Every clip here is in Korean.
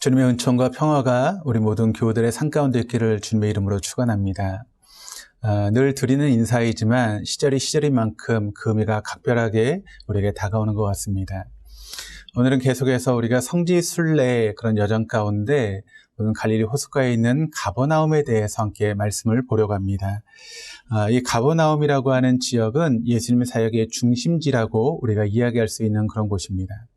주님의 은총과 평화가 우리 모든 교우들의 삶 가운데 있기를 주님의 이름으로 축원합니다. 늘 드리는 인사이지만 시절이 시절인 만큼 그 의미가 각별하게 우리에게 다가오는 것 같습니다. 오늘은 계속해서 우리가 성지 순례의 그런 여정 가운데 오늘 갈릴리 호숫가에 있는 가버나움에 대해서 함께 말씀을 보려고 합니다. 이 가버나움이라고 하는 지역은 예수님의 사역의 중심지라고 우리가 이야기할 수 있는 그런 곳입니다.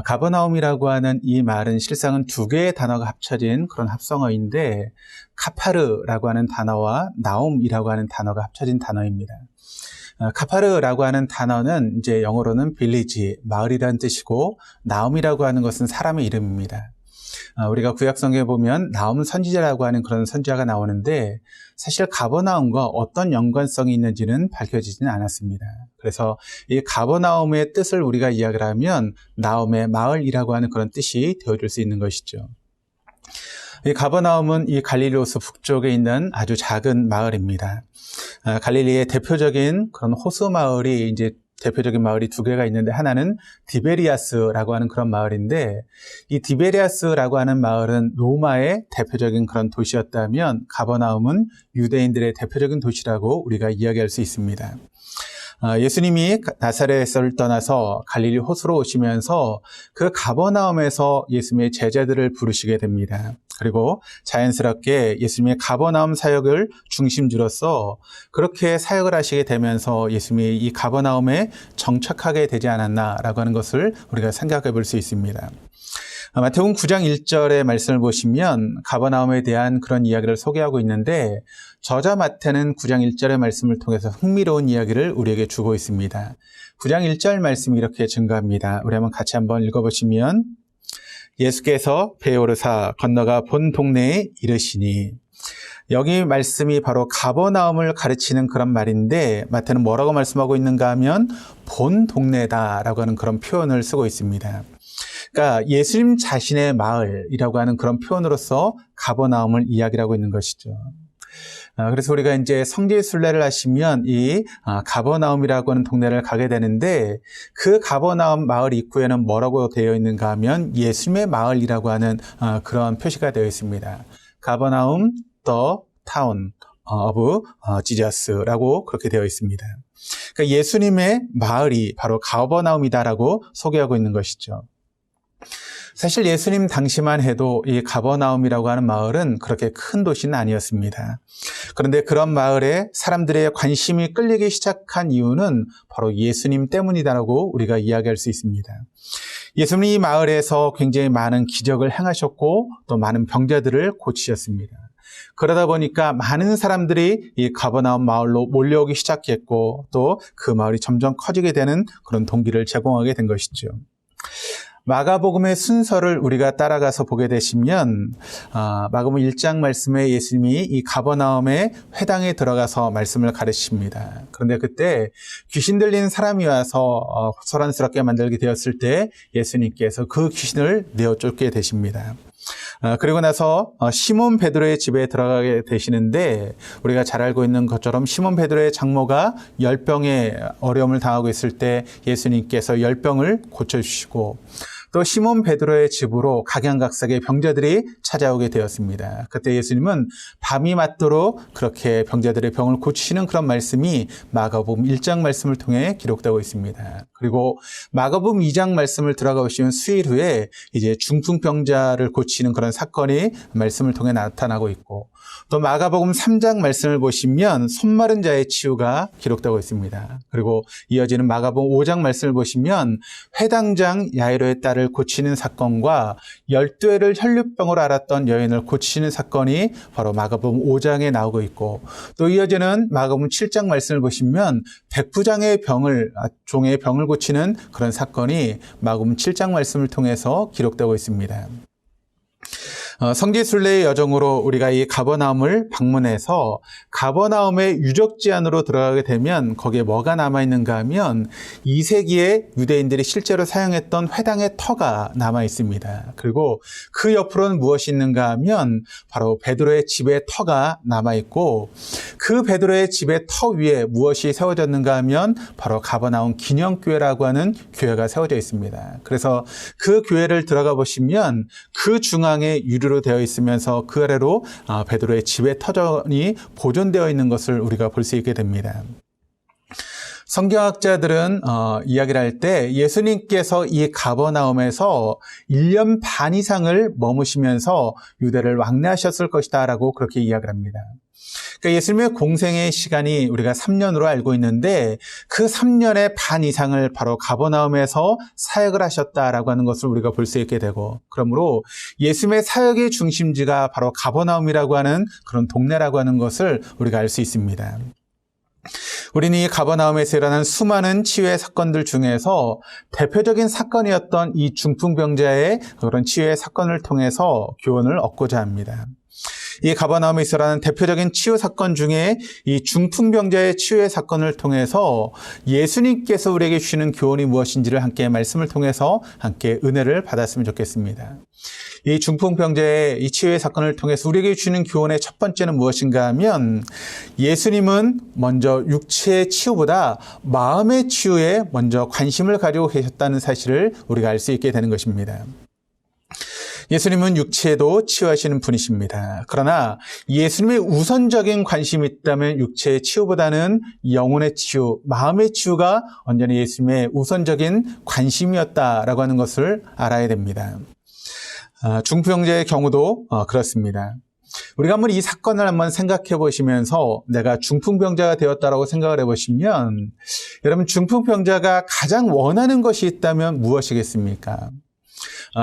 가버나움이라고 하는 이 말은 실상은 두 개의 단어가 합쳐진 그런 합성어인데 카파르라고 하는 단어와 나움이라고 하는 단어가 합쳐진 단어입니다. 카파르라고 하는 단어는 이제 영어로는 빌리지, 마을이라는 뜻이고 나움이라고 하는 것은 사람의 이름입니다. 우리가 구약성경에 보면 나움 선지자라고 하는 그런 선지자가 나오는데 사실 가버나움과 어떤 연관성이 있는지는 밝혀지지는 않았습니다. 그래서 이 가버나움의 뜻을 우리가 이야기를 하면 나움의 마을이라고 하는 그런 뜻이 되어줄 수 있는 것이죠. 이 가버나움은 이 갈릴리 호수 북쪽에 있는 아주 작은 마을입니다. 갈릴리의 대표적인 그런 호수 마을이 이제 대표적인 마을이 두 개가 있는데 하나는 디베리아스라고 하는 그런 마을인데 이 디베리아스라고 하는 마을은 로마의 대표적인 그런 도시였다면 가버나움은 유대인들의 대표적인 도시라고 우리가 이야기할 수 있습니다. 예수님이 나사렛을 떠나서 갈릴리 호수로 오시면서 그 가버나움에서 예수님의 제자들을 부르시게 됩니다. 그리고 자연스럽게 예수님의 가버나움 사역을 중심지로서 그렇게 사역을 하시게 되면서 예수님이 이 가버나움에 정착하게 되지 않았나라고 하는 것을 우리가 생각해 볼 수 있습니다. 마태복음 9장 1절의 말씀을 보시면 가버나움에 대한 그런 이야기를 소개하고 있는데 저자 마태는 9장 1절의 말씀을 통해서 흥미로운 이야기를 우리에게 주고 있습니다. 9장 1절 말씀이 이렇게 증가합니다. 우리 한번 같이 한번 읽어보시면 예수께서 배에 오르사 건너가 본 동네에 이르시니 여기 말씀이 바로 가버나움을 가르치는 그런 말인데 마태는 뭐라고 말씀하고 있는가 하면 본 동네다라고 하는 그런 표현을 쓰고 있습니다. 그러니까 예수님 자신의 마을이라고 하는 그런 표현으로서 가버나움을 이야기하고 있는 것이죠. 그래서 우리가 이제 성지 순례를 하시면 이 가버나움이라고 하는 동네를 가게 되는데 그 가버나움 마을 입구에는 뭐라고 되어 있는가 하면 예수님의 마을이라고 하는 그런 표시가 되어 있습니다. 가버나움 the town of Jesus라고 그렇게 되어 있습니다. 그러니까 예수님의 마을이 바로 가버나움이다라고 소개하고 있는 것이죠. 사실 예수님 당시만 해도 이 가버나움이라고 하는 마을은 그렇게 큰 도시는 아니었습니다. 그런데 그런 마을에 사람들의 관심이 끌리기 시작한 이유는 바로 예수님 때문이다라고 우리가 이야기할 수 있습니다. 예수님이 이 마을에서 굉장히 많은 기적을 행하셨고 또 많은 병자들을 고치셨습니다. 그러다 보니까 많은 사람들이 이 가버나움 마을로 몰려오기 시작했고 또 그 마을이 점점 커지게 되는 그런 동기를 제공하게 된 것이죠. 마가복음의 순서를 우리가 따라가서 보게 되시면 마가복음 1장 말씀에 예수님이 이 가버나움의 회당에 들어가서 말씀을 가르치십니다. 그런데 그때 귀신 들린 사람이 와서 소란스럽게 만들게 되었을 때 예수님께서 그 귀신을 내어 쫓게 되십니다. 그리고 나서 시몬 베드로의 집에 들어가게 되시는데 우리가 잘 알고 있는 것처럼 시몬 베드로의 장모가 열병에 어려움을 당하고 있을 때 예수님께서 열병을 고쳐주시고 또 시몬 베드로의 집으로 각양각색의 병자들이 찾아오게 되었습니다. 그때 예수님은 밤이 맞도록 그렇게 병자들의 병을 고치시는 그런 말씀이 마가복음 1장 말씀을 통해 기록되고 있습니다. 그리고 마가복음 2장 말씀을 들어가 보시면 수일 후에 이제 중풍병자를 고치는 그런 사건이 말씀을 통해 나타나고 있고 또 마가복음 3장 말씀을 보시면 손마른 자의 치유가 기록되고 있습니다. 그리고 이어지는 마가복음 5장 말씀을 보시면 회당장 야이로의 딸을 고치는 사건과 12회를 혈류병으로 앓았던 여인을 고치는 사건이 바로 마가복음 5장에 나오고 있고 또 이어지는 마가복음 7장 말씀을 보시면 백부장의 종의 병을 고치는 그런 사건이 마가복음 7장 말씀을 통해서 기록되고 있습니다. 성지순례의 여정으로 우리가 이 가버나움을 방문해서 가버나움의 유적지 안으로 들어가게 되면 거기에 뭐가 남아있는가 하면 2세기에 유대인들이 실제로 사용했던 회당의 터가 남아있습니다. 그리고 그 옆으로는 무엇이 있는가 하면 바로 베드로의 집의 터가 남아있고 그 베드로의 집의 터 위에 무엇이 세워졌는가 하면 바로 가버나움 기념교회라고 하는 교회가 세워져 있습니다. 그래서 그 교회를 들어가 보시면 그 중앙에 유리로 되어 있으면서 그 아래로 베드로의 집의 터전이 보존되어 있는 것을 우리가 볼 수 있게 됩니다. 성경학자들은 이야기를 할 때 예수님께서 이 가버나움에서 1년 반 이상을 머무시면서 유대를 왕래하셨을 것이다 라고 그렇게 이야기를 합니다. 그러니까 예수님의 공생의 시간이 우리가 3년으로 알고 있는데 그 3년의 반 이상을 바로 가버나움에서 사역을 하셨다라고 하는 것을 우리가 볼 수 있게 되고, 그러므로 예수님의 사역의 중심지가 바로 가버나움이라고 하는 그런 동네라고 하는 것을 우리가 알 수 있습니다. 우리는 이 가버나움에서 일어난 수많은 치유의 사건들 중에서 대표적인 사건이었던 이 중풍병자의 그런 치유의 사건을 통해서 교훈을 얻고자 합니다. 이 가버나움에서 일어나는 대표적인 치유 사건 중에 이 중풍병자의 치유의 사건을 통해서 예수님께서 우리에게 주시는 교훈이 무엇인지를 함께 말씀을 통해서 함께 은혜를 받았으면 좋겠습니다. 이 중풍병자의 이 치유의 사건을 통해서 우리에게 주시는 교훈의 첫 번째는 무엇인가 하면 예수님은 먼저 육체의 치유보다 마음의 치유에 먼저 관심을 가지고 계셨다는 사실을 우리가 알 수 있게 되는 것입니다. 예수님은 육체도 치유하시는 분이십니다. 그러나 예수님의 우선적인 관심이 있다면 육체의 치유보다는 영혼의 치유, 마음의 치유가 언제나 예수님의 우선적인 관심이었다라고 하는 것을 알아야 됩니다. 중풍병자의 경우도 그렇습니다. 우리가 한번 이 사건을 한번 생각해 보시면서 내가 중풍병자가 되었다라고 생각을 해보시면 여러분 중풍병자가 가장 원하는 것이 있다면 무엇이겠습니까?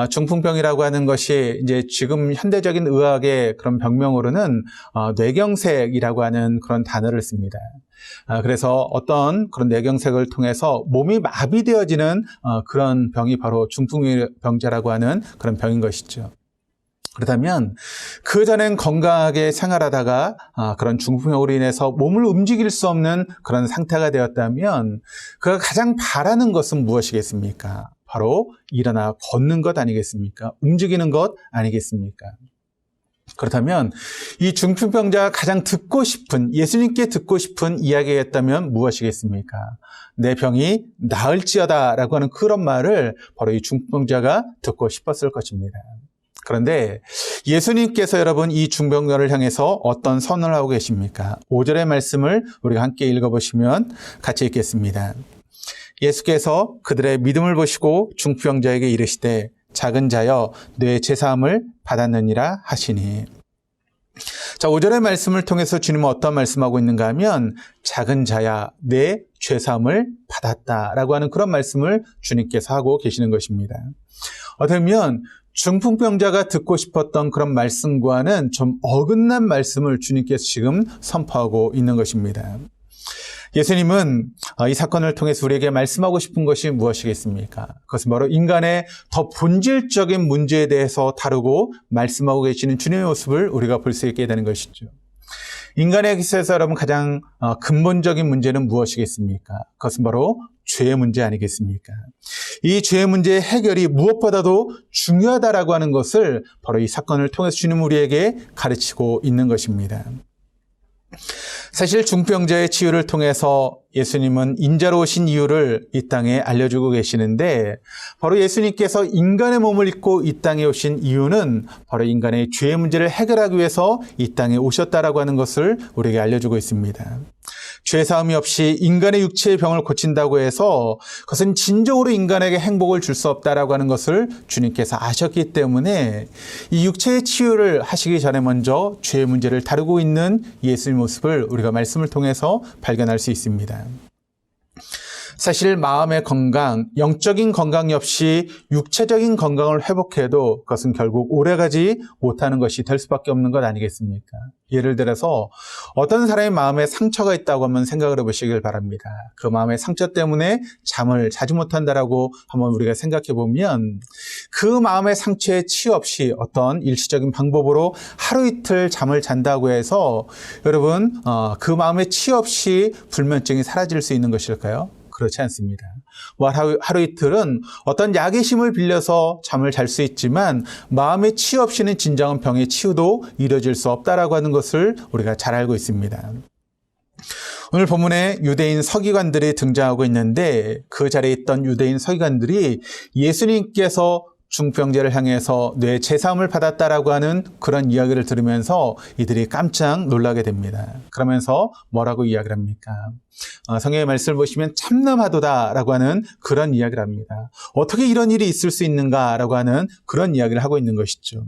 중풍병이라고 하는 것이 이제 지금 현대적인 의학의 그런 병명으로는 뇌경색이라고 하는 그런 단어를 씁니다. 그래서 어떤 그런 뇌경색을 통해서 몸이 마비되어지는 그런 병이 바로 중풍병자라고 하는 그런 병인 것이죠. 그렇다면 그전엔 건강하게 생활하다가 그런 중풍병으로 인해서 몸을 움직일 수 없는 그런 상태가 되었다면 그가 가장 바라는 것은 무엇이겠습니까? 바로 일어나 걷는 것 아니겠습니까? 움직이는 것 아니겠습니까? 그렇다면 이 중풍병자가 가장 듣고 싶은, 예수님께 듣고 싶은 이야기였다면 무엇이겠습니까? 내 병이 나을지어다 라고 하는 그런 말을 바로 이 중풍병자가 듣고 싶었을 것입니다. 그런데 예수님께서 여러분 이 중풍병자를 향해서 어떤 선언을 하고 계십니까? 5절의 말씀을 우리가 함께 읽어보시면 같이 읽겠습니다. 예수께서 그들의 믿음을 보시고 중풍병자에게 이르시되 작은 자여 내 죄사함을 받았느니라 하시니. 자, 5절의 말씀을 통해서 주님은 어떤 말씀하고 있는가 하면 작은 자야 내 죄사함을 받았다라고 하는 그런 말씀을 주님께서 하고 계시는 것입니다. 어떻게 보면 중풍병자가 듣고 싶었던 그런 말씀과는 좀 어긋난 말씀을 주님께서 지금 선포하고 있는 것입니다. 예수님은 이 사건을 통해서 우리에게 말씀하고 싶은 것이 무엇이겠습니까? 그것은 바로 인간의 더 본질적인 문제에 대해서 다루고 말씀하고 계시는 주님의 모습을 우리가 볼 수 있게 되는 것이죠. 인간의 기세에서 여러분 가장 근본적인 문제는 무엇이겠습니까? 그것은 바로 죄의 문제 아니겠습니까? 이 죄의 문제의 해결이 무엇보다도 중요하다라고 하는 것을 바로 이 사건을 통해서 주님 우리에게 가르치고 있는 것입니다. 사실 중풍병자의 치유를 통해서 예수님은 인자로 오신 이유를 이 땅에 알려주고 계시는데 바로 예수님께서 인간의 몸을 입고 이 땅에 오신 이유는 바로 인간의 죄의 문제를 해결하기 위해서 이 땅에 오셨다라고 하는 것을 우리에게 알려주고 있습니다. 죄사함이 없이 인간의 육체의 병을 고친다고 해서 그것은 진정으로 인간에게 행복을 줄 수 없다라고 하는 것을 주님께서 아셨기 때문에 이 육체의 치유를 하시기 전에 먼저 죄의 문제를 다루고 있는 예수의 모습을 우리가 말씀을 통해서 발견할 수 있습니다. 사실 마음의 건강, 영적인 건강이 없이 육체적인 건강을 회복해도 그것은 결국 오래가지 못하는 것이 될 수밖에 없는 것 아니겠습니까? 예를 들어서 어떤 사람의 마음에 상처가 있다고 한번 생각을 해보시길 바랍니다. 그 마음의 상처 때문에 잠을 자주 못한다라고 한번 우리가 생각해 보면 그 마음의 상처에 치유 없이 어떤 일시적인 방법으로 하루 이틀 잠을 잔다고 해서 여러분 그 마음의 치유 없이 불면증이 사라질 수 있는 것일까요? 그렇지 않습니다. 하루 이틀은 어떤 약의 힘을 빌려서 잠을 잘 수 있지만 마음의 치유 없이는 진정한 병의 치유도 이루어질 수 없다라고 하는 것을 우리가 잘 알고 있습니다. 오늘 본문에 유대인 서기관들이 등장하고 있는데 그 자리에 있던 유대인 서기관들이 예수님께서 중풍병자를 향해서 뇌 제사함을 받았다라고 하는 그런 이야기를 들으면서 이들이 깜짝 놀라게 됩니다. 그러면서 뭐라고 이야기를 합니까? 성경의 말씀을 보시면 참남하도다라고 하는 그런 이야기를 합니다. 어떻게 이런 일이 있을 수 있는가라고 하는 그런 이야기를 하고 있는 것이죠.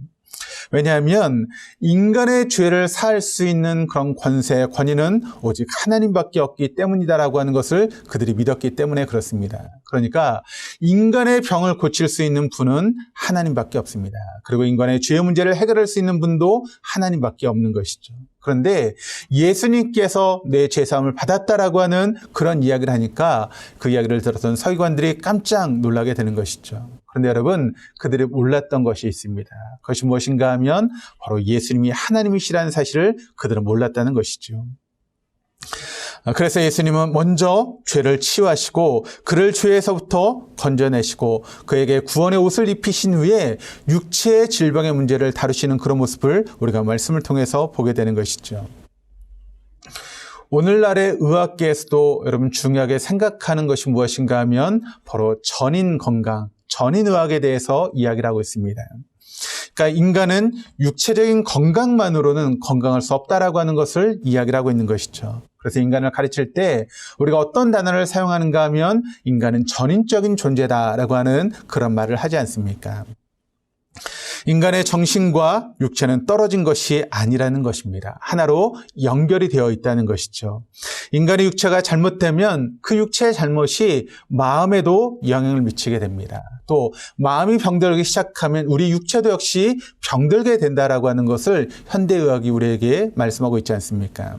왜냐하면 인간의 죄를 사할 수 있는 그런 권세, 권위는 오직 하나님밖에 없기 때문이다라고 하는 것을 그들이 믿었기 때문에 그렇습니다. 그러니까 인간의 병을 고칠 수 있는 분은 하나님밖에 없습니다. 그리고 인간의 죄의 문제를 해결할 수 있는 분도 하나님밖에 없는 것이죠. 그런데 예수님께서 내 죄사함을 받았다라고 하는 그런 이야기를 하니까 그 이야기를 들었던 서기관들이 깜짝 놀라게 되는 것이죠. 그런데 여러분, 그들이 몰랐던 것이 있습니다. 그것이 무엇인가 하면 바로 예수님이 하나님이시라는 사실을 그들은 몰랐다는 것이죠. 그래서 예수님은 먼저 죄를 치유하시고 그를 죄에서부터 건져내시고 그에게 구원의 옷을 입히신 후에 육체의 질병의 문제를 다루시는 그런 모습을 우리가 말씀을 통해서 보게 되는 것이죠. 오늘날의 의학계에서도 여러분 중요하게 생각하는 것이 무엇인가 하면 바로 전인 건강, 전인의학에 대해서 이야기를 하고 있습니다. 그러니까 인간은 육체적인 건강만으로는 건강할 수 없다라고 하는 것을 이야기를 하고 있는 것이죠. 그래서 인간을 가르칠 때 우리가 어떤 단어를 사용하는가 하면 인간은 전인적인 존재다라고 하는 그런 말을 하지 않습니까? 인간의 정신과 육체는 떨어진 것이 아니라는 것입니다. 하나로 연결이 되어 있다는 것이죠. 인간의 육체가 잘못되면 그 육체의 잘못이 마음에도 영향을 미치게 됩니다. 또 마음이 병들기 시작하면 우리 육체도 역시 병들게 된다라고 하는 것을 현대의학이 우리에게 말씀하고 있지 않습니까?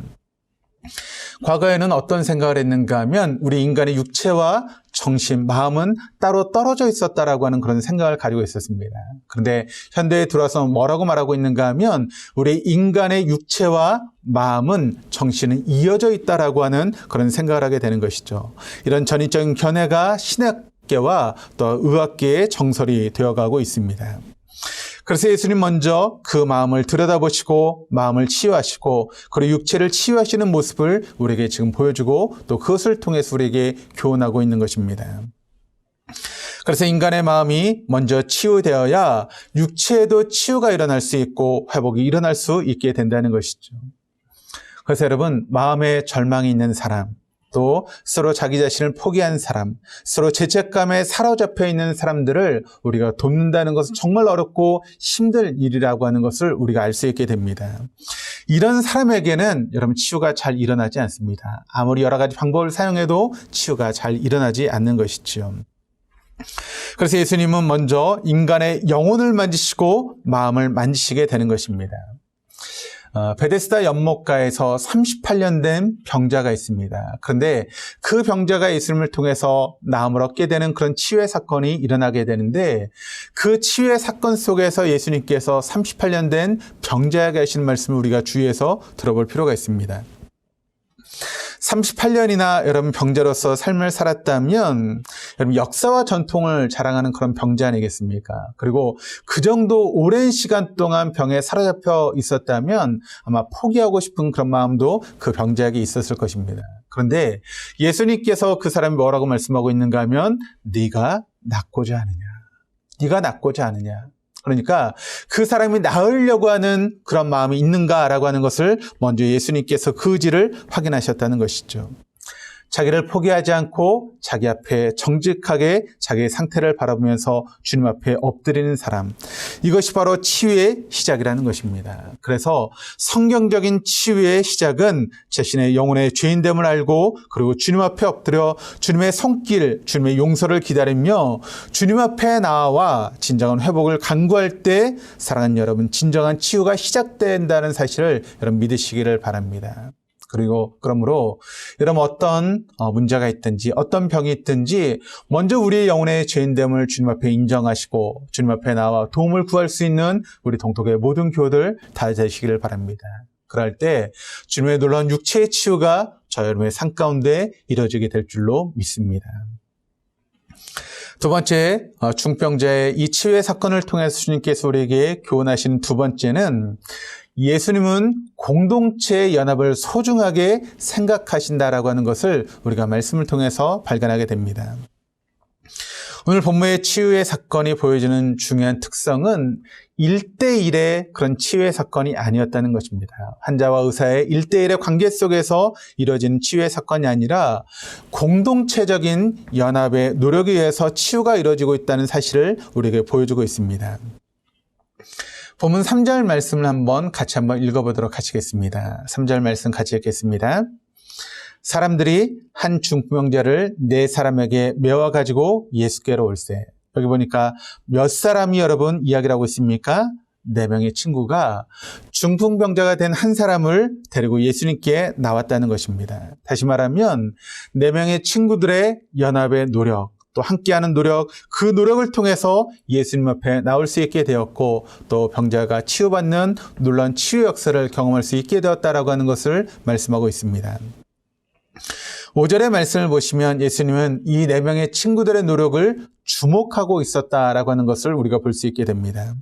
과거에는 어떤 생각을 했는가 하면 우리 인간의 육체와 정신, 마음은 따로 떨어져 있었다라고 하는 그런 생각을 가지고 있었습니다. 그런데 현대에 들어와서 뭐라고 말하고 있는가 하면 우리 인간의 육체와 마음은 정신은 이어져 있다라고 하는 그런 생각을 하게 되는 것이죠. 이런 전인적인 견해가 신학계와 또 의학계의 정설이 되어가고 있습니다. 그래서 예수님 먼저 그 마음을 들여다보시고 마음을 치유하시고 그리고 육체를 치유하시는 모습을 우리에게 지금 보여주고 또 그것을 통해서 우리에게 교훈하고 있는 것입니다. 그래서 인간의 마음이 먼저 치유되어야 육체에도 치유가 일어날 수 있고 회복이 일어날 수 있게 된다는 것이죠. 그래서 여러분, 마음에 절망이 있는 사람, 또 서로 자기 자신을 포기한 사람, 서로 죄책감에 사로잡혀 있는 사람들을 우리가 돕는다는 것은 정말 어렵고 힘든 일이라고 하는 것을 우리가 알 수 있게 됩니다. 이런 사람에게는 여러분 치유가 잘 일어나지 않습니다. 아무리 여러 가지 방법을 사용해도 치유가 잘 일어나지 않는 것이죠. 그래서 예수님은 먼저 인간의 영혼을 만지시고 마음을 만지시게 되는 것입니다. 베데스다 연못가에서 38년 된 병자가 있습니다. 그런데 그 병자가 예수님을 통해서 나음을 얻게 되는 그런 치유의 사건이 일어나게 되는데 그 치유의 사건 속에서 예수님께서 38년 된 병자에게 하시는 말씀을 우리가 주의해서 들어볼 필요가 있습니다. 38년이나 여러분 병자로서 삶을 살았다면 여러분 역사와 전통을 자랑하는 그런 병자 아니겠습니까? 그리고 그 정도 오랜 시간 동안 병에 사로잡혀 있었다면 아마 포기하고 싶은 그런 마음도 그 병자에게 있었을 것입니다. 그런데 예수님께서 그 사람이 뭐라고 말씀하고 있는가 하면 네가 낫고자 하느냐? 네가 낫고자 하느냐? 그러니까 그 사람이 나으려고 하는 그런 마음이 있는가라고 하는 것을 먼저 예수님께서 그 의지를 확인하셨다는 것이죠. 자기를 포기하지 않고 자기 앞에 정직하게 자기의 상태를 바라보면서 주님 앞에 엎드리는 사람. 이것이 바로 치유의 시작이라는 것입니다. 그래서 성경적인 치유의 시작은 자신의 영혼의 죄인됨을 알고 그리고 주님 앞에 엎드려 주님의 손길, 주님의 용서를 기다리며 주님 앞에 나와 진정한 회복을 간구할 때 사랑하는 여러분, 진정한 치유가 시작된다는 사실을 여러분 믿으시기를 바랍니다. 그러므로 여러분 어떤 문제가 있든지 어떤 병이 있든지 먼저 우리의 영혼의 죄인됨을 주님 앞에 인정하시고 주님 앞에 나와 도움을 구할 수 있는 우리 동톡의 모든 교우들 다 되시기를 바랍니다. 그럴 때 주님의 놀라운 육체의 치유가 저 여러분의 삶 가운데 이루어지게 될 줄로 믿습니다. 두 번째, 중병자의 이 치유의 사건을 통해서 주님께서 우리에게 교훈하시는 두 번째는 예수님은 공동체의 연합을 소중하게 생각하신다라고 하는 것을 우리가 말씀을 통해서 발견하게 됩니다. 오늘 본문의 치유의 사건이 보여주는 중요한 특성은 1대1의 그런 치유의 사건이 아니었다는 것입니다. 환자와 의사의 1대1의 관계 속에서 이루어지는 치유의 사건이 아니라 공동체적인 연합의 노력에 의해서 치유가 이루어지고 있다는 사실을 우리에게 보여주고 있습니다. 본문 3절 말씀을 같이 한번 읽어보도록 하시겠습니다. 3절 말씀 같이 읽겠습니다. 사람들이 한 중풍병자를 4사람에게 메워 가지고 예수께로 올세. 여기 보니까 몇 사람이 여러분 이야기를 하고 있습니까? 4명의 친구가 중풍병자가 된 한 사람을 데리고 예수님께 나왔다는 것입니다. 다시 말하면 4명의 친구들의 연합의 노력, 또 함께하는 노력, 그 노력을 통해서 예수님 앞에 나올 수 있게 되었고 또 병자가 치유받는 놀라운 치유 역사를 경험할 수 있게 되었다라고 하는 것을 말씀하고 있습니다. 5절의 말씀을 보시면 예수님은 이 4명의 친구들의 노력을 주목하고 있었다라고 하는 것을 우리가 볼 수 있게 됩니다.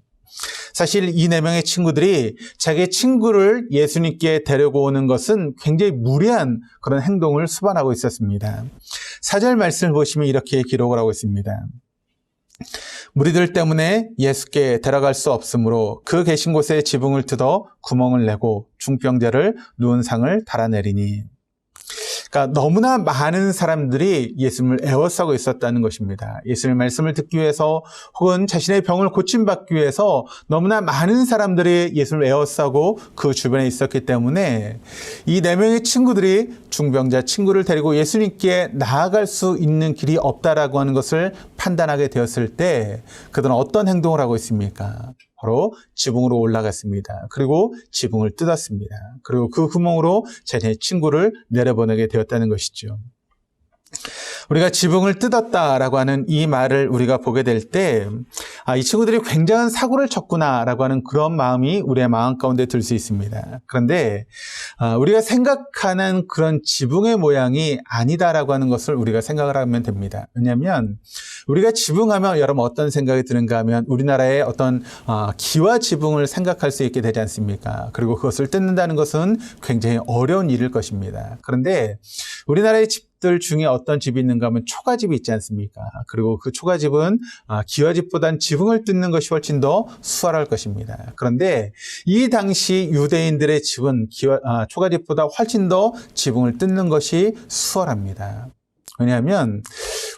사실 이 4명의 친구들이 자기 친구를 예수님께 데리고 오는 것은 굉장히 무리한 그런 행동을 수반하고 있었습니다. 4절 말씀을 보시면 이렇게 기록을 하고 있습니다. 무리들 때문에 예수께 데려갈 수 없으므로 그 계신 곳에 지붕을 뜯어 구멍을 내고 중병자를 누운 상을 달아내리니. 그러니까 너무나 많은 사람들이 예수님을 애워싸고 있었다는 것입니다. 예수님의 말씀을 듣기 위해서 혹은 자신의 병을 고침받기 위해서 너무나 많은 사람들이 예수님을 애워싸고 그 주변에 있었기 때문에 이 4명의 친구들이 중병자 친구를 데리고 예수님께 나아갈 수 있는 길이 없다라고 하는 것을 판단하게 되었을 때 그들은 어떤 행동을 하고 있습니까? 바로 지붕으로 올라갔습니다. 그리고 지붕을 뜯었습니다. 그리고 그 구멍으로 자신의 친구를 내려보내게 되었다는 것이죠. 우리가 지붕을 뜯었다라고 하는 이 말을 우리가 보게 될 때, 이 친구들이 굉장한 사고를 쳤구나라고 하는 그런 마음이 우리의 마음 가운데 들 수 있습니다. 그런데 우리가 생각하는 그런 지붕의 모양이 아니다라고 하는 것을 우리가 생각을 하면 됩니다. 왜냐하면 우리가 지붕하면 여러분 어떤 생각이 드는가 하면 우리나라의 어떤 기와 지붕을 생각할 수 있게 되지 않습니까? 그리고 그것을 뜯는다는 것은 굉장히 어려운 일일 것입니다. 그런데 우리나라의 집들 중에 어떤 집이 있는가 하면 초가집이 있지 않습니까? 그리고 그 초가집은 기와집보단 지붕을 뜯는 것이 훨씬 더 수월할 것입니다. 그런데 이 당시 유대인들의 집은 초가집보다 훨씬 더 지붕을 뜯는 것이 수월합니다. 왜냐하면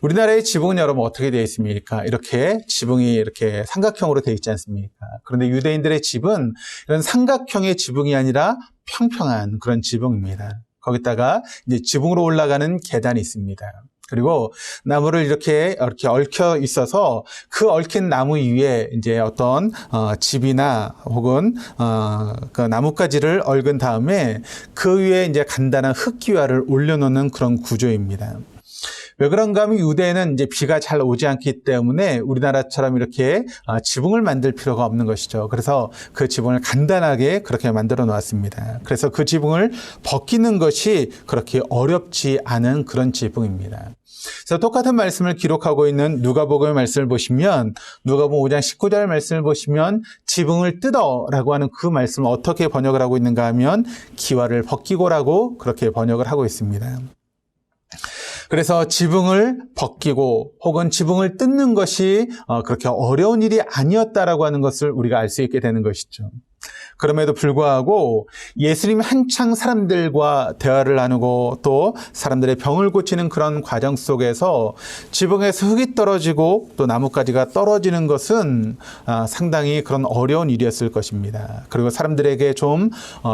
우리나라의 지붕은 여러분 어떻게 되어 있습니까? 이렇게 지붕이 이렇게 삼각형으로 되어 있지 않습니까? 그런데 유대인들의 집은 이런 삼각형의 지붕이 아니라 평평한 그런 지붕입니다. 거기다가 이제 지붕으로 올라가는 계단이 있습니다. 그리고 나무를 이렇게 얽혀 있어서 그 얽힌 나무 위에 이제 어떤 집이나 혹은 그 나뭇가지를 얽은 다음에 그 위에 이제 간단한 흙기와를 올려놓는 그런 구조입니다. 왜 그런가 하면 유대에는 이제 비가 잘 오지 않기 때문에 우리나라처럼 이렇게 지붕을 만들 필요가 없는 것이죠. 그래서 그 지붕을 간단하게 그렇게 만들어 놓았습니다. 그래서 그 지붕을 벗기는 것이 그렇게 어렵지 않은 그런 지붕입니다. 그래서 똑같은 말씀을 기록하고 있는 누가복음의 말씀을 보시면 누가복음 5장 19절 말씀을 보시면 지붕을 뜯어라고 하는 그 말씀을 어떻게 번역을 하고 있는가 하면 기와를 벗기고라고 그렇게 번역을 하고 있습니다. 그래서 지붕을 벗기고 혹은 지붕을 뜯는 것이 그렇게 어려운 일이 아니었다라고 하는 것을 우리가 알 수 있게 되는 것이죠. 그럼에도 불구하고 예수님이 한창 사람들과 대화를 나누고 또 사람들의 병을 고치는 그런 과정 속에서 지붕에서 흙이 떨어지고 또 나뭇가지가 떨어지는 것은 상당히 그런 어려운 일이었을 것입니다. 그리고 사람들에게 좀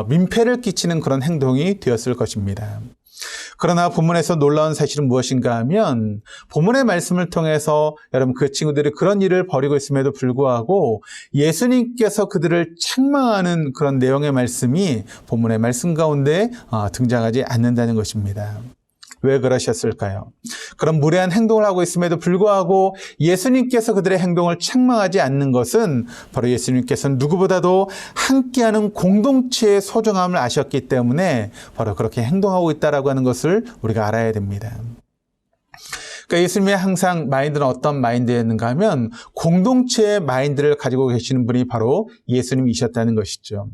민폐를 끼치는 그런 행동이 되었을 것입니다. 그러나 본문에서 놀라운 사실은 무엇인가 하면 본문의 말씀을 통해서 여러분 그 친구들이 그런 일을 벌이고 있음에도 불구하고 예수님께서 그들을 책망하는 그런 내용의 말씀이 본문의 말씀 가운데 등장하지 않는다는 것입니다. 왜 그러셨을까요? 그런 무례한 행동을 하고 있음에도 불구하고 예수님께서 그들의 행동을 책망하지 않는 것은 바로 예수님께서는 누구보다도 함께하는 공동체의 소중함을 아셨기 때문에 바로 그렇게 행동하고 있다라고 하는 것을 우리가 알아야 됩니다. 그러니까 예수님의 항상 마인드는 어떤 마인드였는가 하면 공동체의 마인드를 가지고 계시는 분이 바로 예수님이셨다는 것이죠.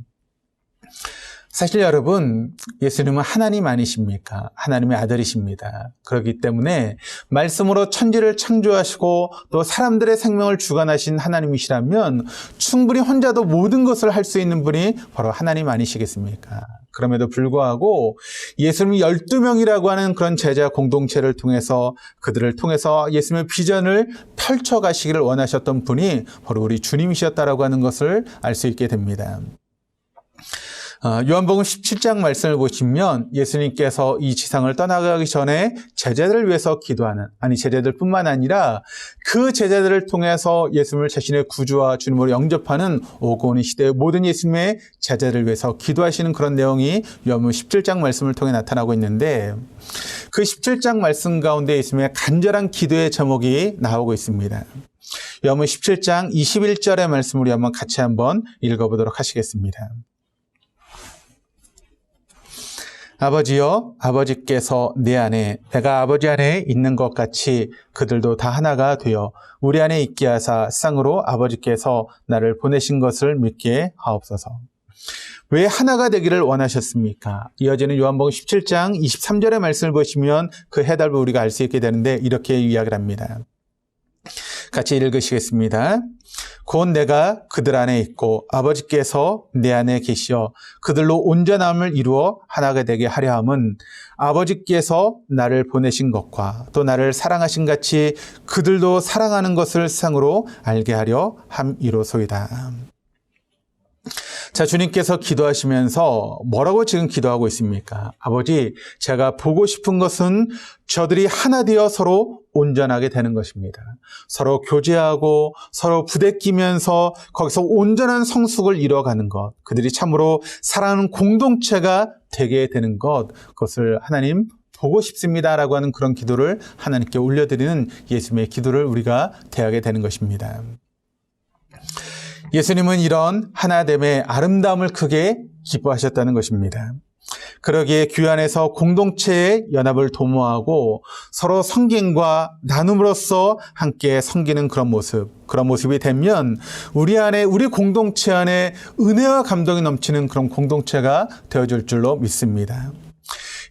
사실 여러분, 예수님은 하나님 아니십니까? 하나님의 아들이십니다. 그렇기 때문에 말씀으로 천지를 창조하시고 또 사람들의 생명을 주관하신 하나님이시라면 충분히 혼자도 모든 것을 할 수 있는 분이 바로 하나님 아니시겠습니까? 그럼에도 불구하고 예수님이 12명이라고 하는 그런 제자 공동체를 통해서 그들을 통해서 예수님의 비전을 펼쳐가시기를 원하셨던 분이 바로 우리 주님이셨다라고 하는 것을 알 수 있게 됩니다. 요한복음 17장 말씀을 보시면 예수님께서 이 지상을 떠나가기 전에 제자들을 위해서 기도하는, 제자들뿐만 아니라 그 제자들을 통해서 예수님을 자신의 구주와 주님으로 영접하는 오고 오는 시대의 모든 예수님의 제자들을 위해서 기도하시는 그런 내용이 요한복음 17장 말씀을 통해 나타나고 있는데 그 17장 말씀 가운데 예수님의 간절한 기도의 제목이 나오고 있습니다. 요한복음 17장 21절의 말씀을 우리 한번 같이 한번 읽어보도록 하시겠습니다. 아버지여, 아버지께서 내 안에 내가 아버지 안에 있는 것 같이 그들도 다 하나가 되어 우리 안에 있게 하사 세상으로 아버지께서 나를 보내신 것을 믿게 하옵소서. 왜 하나가 되기를 원하셨습니까? 이어지는 요한복음 17장 23절의 말씀을 보시면 그 해답을 우리가 알 수 있게 되는데 이렇게 이야기를 합니다. 같이 읽으시겠습니다. 곧 내가 그들 안에 있고 아버지께서 내 안에 계시어 그들로 온전함을 이루어 하나가 되게 하려 함은 아버지께서 나를 보내신 것과 또 나를 사랑하신 같이 그들도 사랑하는 것을 세상으로 알게 하려 함이로소이다. 자, 주님께서 기도하시면서 뭐라고 지금 기도하고 있습니까? 아버지, 제가 보고 싶은 것은 저들이 하나 되어 서로 온전하게 되는 것입니다. 서로 교제하고 서로 부대끼면서 거기서 온전한 성숙을 이뤄가는 것, 그들이 참으로 사랑하는 공동체가 되게 되는 것, 그것을 하나님 보고 싶습니다라고 하는 그런 기도를 하나님께 올려드리는 예수님의 기도를 우리가 대하게 되는 것입니다. 예수님은 이런 하나됨의 아름다움을 크게 기뻐하셨다는 것입니다. 그러기에 교회 안에서 공동체의 연합을 도모하고 서로 섬김과 나눔으로써 함께 섬기는 그런 모습이 되면 우리 안에, 우리 공동체 안에 은혜와 감동이 넘치는 그런 공동체가 되어줄 줄로 믿습니다.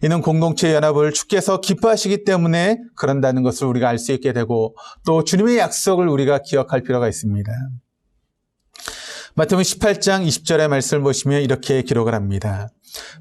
이는 공동체의 연합을 주께서 기뻐하시기 때문에 그런다는 것을 우리가 알 수 있게 되고 또 주님의 약속을 우리가 기억할 필요가 있습니다. 마태복음 18장 20절의 말씀을 보시면 이렇게 기록을 합니다.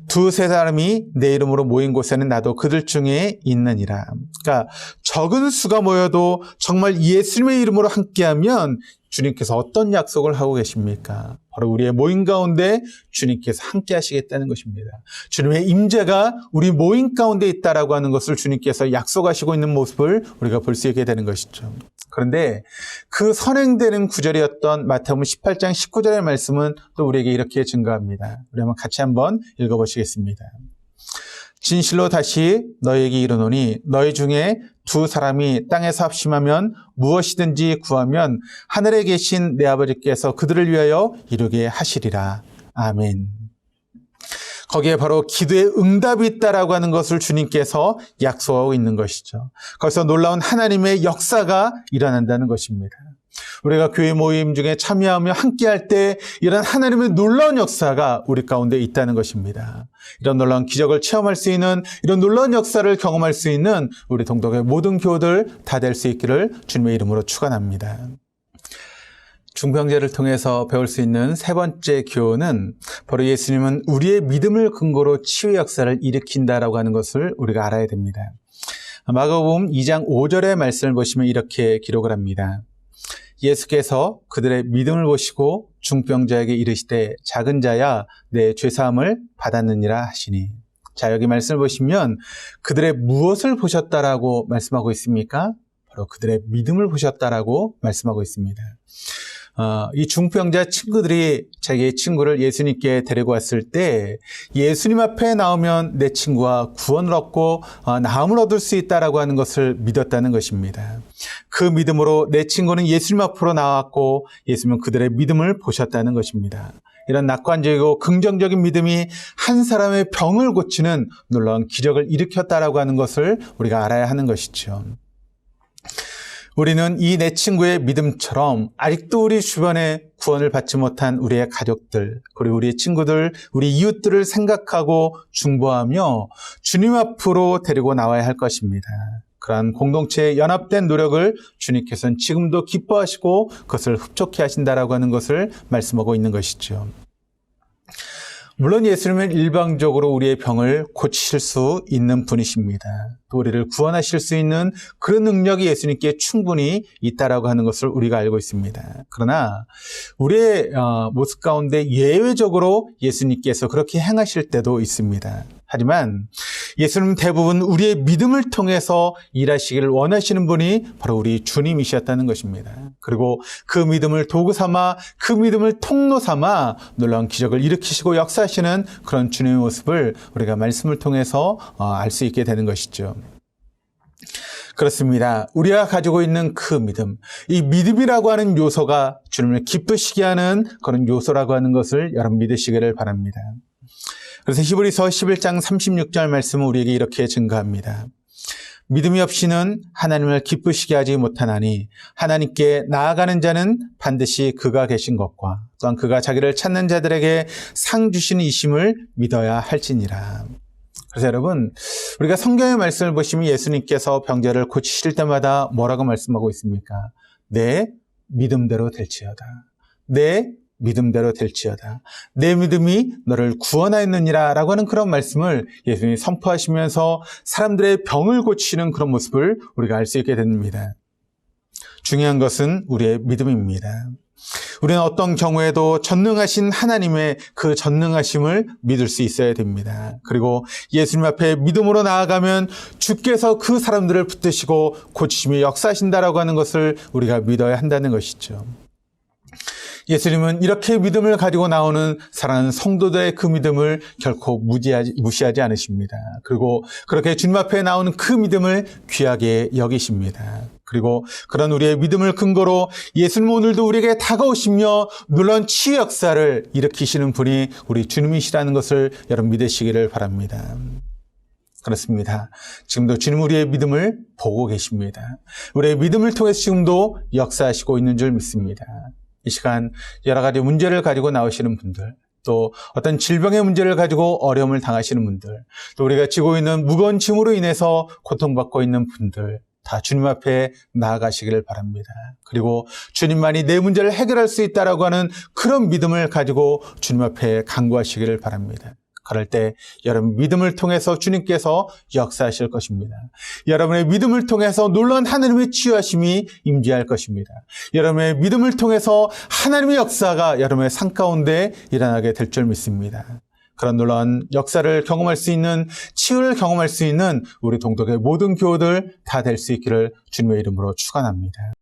두세 사람이 내 이름으로 모인 곳에는 나도 그들 중에 있느니라. 그러니까 적은 수가 모여도 정말 예수님의 이름으로 함께하면 주님께서 어떤 약속을 하고 계십니까? 바로 우리의 모임 가운데 주님께서 함께 하시겠다는 것입니다. 주님의 임재가 우리 모임 가운데 있다라고 하는 것을 주님께서 약속하시고 있는 모습을 우리가 볼 수 있게 되는 것이죠. 그런데 그 선행되는 구절이었던 마태복음 18장 19절의 말씀은 또 우리에게 이렇게 증거합니다. 우리 한번 같이 한번 읽어보시겠습니다. 진실로 다시 너희에게 이르노니 너희 중에 두 사람이 땅에서 합심하면 무엇이든지 구하면 하늘에 계신 내 아버지께서 그들을 위하여 이루게 하시리라. 아멘. 거기에 바로 기도의 응답이 있다라고 하는 것을 주님께서 약속하고 있는 것이죠. 거기서 놀라운 하나님의 역사가 일어난다는 것입니다. 우리가 교회 모임 중에 참여하며 함께할 때 이런 하나님의 놀라운 역사가 우리 가운데 있다는 것입니다. 이런 놀라운 기적을 체험할 수 있는, 이런 놀라운 역사를 경험할 수 있는 우리 동덕의 모든 교우들 다 될 수 있기를 주님의 이름으로 축원합니다. 중병제를 통해서 배울 수 있는 세 번째 교훈은 바로 예수님은 우리의 믿음을 근거로 치유 역사를 일으킨다라고 하는 것을 우리가 알아야 됩니다. 마가복음 2장 5절의 말씀을 보시면 이렇게 기록을 합니다. 예수께서 그들의 믿음을 보시고 중병자에게 이르시되 작은 자야 내 죄사함을 받았느니라 하시니. 자, 여기 말씀을 보시면 그들의 무엇을 보셨다라고 말씀하고 있습니까? 바로 그들의 믿음을 보셨다라고 말씀하고 있습니다. 이 중병자 친구들이 자기의 친구를 예수님께 데리고 왔을 때 예수님 앞에 나오면 내 친구와 구원을 얻고 나음을 얻을 수 있다라고 하는 것을 믿었다는 것입니다. 그 믿음으로 내 친구는 예수님 앞으로 나왔고 예수님은 그들의 믿음을 보셨다는 것입니다. 이런 낙관적이고 긍정적인 믿음이 한 사람의 병을 고치는 놀라운 기적을 일으켰다라고 하는 것을 우리가 알아야 하는 것이죠. 우리는 이 내 친구의 믿음처럼 아직도 우리 주변에 구원을 받지 못한 우리의 가족들, 그리고 우리의 친구들, 우리 이웃들을 생각하고 중보하며 주님 앞으로 데리고 나와야 할 것입니다. 그러한 공동체의 연합된 노력을 주님께서는 지금도 기뻐하시고 그것을 흡족해 하신다라고 하는 것을 말씀하고 있는 것이죠. 물론 예수님은 일방적으로 우리의 병을 고치실 수 있는 분이십니다. 또 우리를 구원하실 수 있는 그런 능력이 예수님께 충분히 있다라고 하는 것을 우리가 알고 있습니다. 그러나 우리의 모습 가운데 예외적으로 예수님께서 그렇게 행하실 때도 있습니다. 하지만 예수님은 대부분 우리의 믿음을 통해서 일하시기를 원하시는 분이 바로 우리 주님이셨다는 것입니다. 그리고 그 믿음을 도구 삼아, 그 믿음을 통로 삼아 놀라운 기적을 일으키시고 역사하시는 그런 주님의 모습을 우리가 말씀을 통해서 알 수 있게 되는 것이죠. 그렇습니다. 우리가 가지고 있는 그 믿음, 이 믿음이라고 하는 요소가 주님을 기쁘시게 하는 그런 요소라고 하는 것을 여러분 믿으시기를 바랍니다. 그래서 히브리서 11장 36절 말씀은 우리에게 이렇게 증거합니다. 믿음이 없이는 하나님을 기쁘시게 하지 못하나니 하나님께 나아가는 자는 반드시 그가 계신 것과 또한 그가 자기를 찾는 자들에게 상 주시는 이심을 믿어야 할지니라. 그래서 여러분, 우리가 성경의 말씀을 보시면 예수님께서 병자를 고치실 때마다 뭐라고 말씀하고 있습니까? 내 믿음대로 될지어다. 내 믿음대로 될지어다. 내 믿음이 너를 구원하였느니라 라고 하는 그런 말씀을 예수님이 선포하시면서 사람들의 병을 고치는 그런 모습을 우리가 알 수 있게 됩니다. 중요한 것은 우리의 믿음입니다. 우리는 어떤 경우에도 전능하신 하나님의 그 전능하심을 믿을 수 있어야 됩니다. 그리고 예수님 앞에 믿음으로 나아가면 주께서 그 사람들을 붙드시고 고치심이 역사하신다라고 하는 것을 우리가 믿어야 한다는 것이죠. 예수님은 이렇게 믿음을 가지고 나오는 사랑하는 성도들의 그 믿음을 결코 무시하지 않으십니다. 그리고 그렇게 주님 앞에 나오는 그 믿음을 귀하게 여기십니다. 그리고 그런 우리의 믿음을 근거로 예수님 오늘도 우리에게 다가오시며 놀라운 치유 역사를 일으키시는 분이 우리 주님이시라는 것을 여러분 믿으시기를 바랍니다. 그렇습니다. 지금도 주님 우리의 믿음을 보고 계십니다. 우리의 믿음을 통해서 지금도 역사하시고 있는 줄 믿습니다. 이 시간 여러 가지 문제를 가지고 나오시는 분들, 또 어떤 질병의 문제를 가지고 어려움을 당하시는 분들, 또 우리가 지고 있는 무거운 짐으로 인해서 고통받고 있는 분들, 다 주님 앞에 나아가시기를 바랍니다. 그리고 주님만이 내 문제를 해결할 수 있다라고 하는 그런 믿음을 가지고 주님 앞에 간구하시기를 바랍니다. 그럴 때 여러분 믿음을 통해서 주님께서 역사하실 것입니다. 여러분의 믿음을 통해서 놀라운 하나님의 치유하심이 임재할 것입니다. 여러분의 믿음을 통해서 하나님의 역사가 여러분의 삶 가운데 일어나게 될 줄 믿습니다. 그런 놀라운 역사를 경험할 수 있는, 치유를 경험할 수 있는 우리 동독의 모든 교우들 다 될 수 있기를 주님의 이름으로 축원합니다.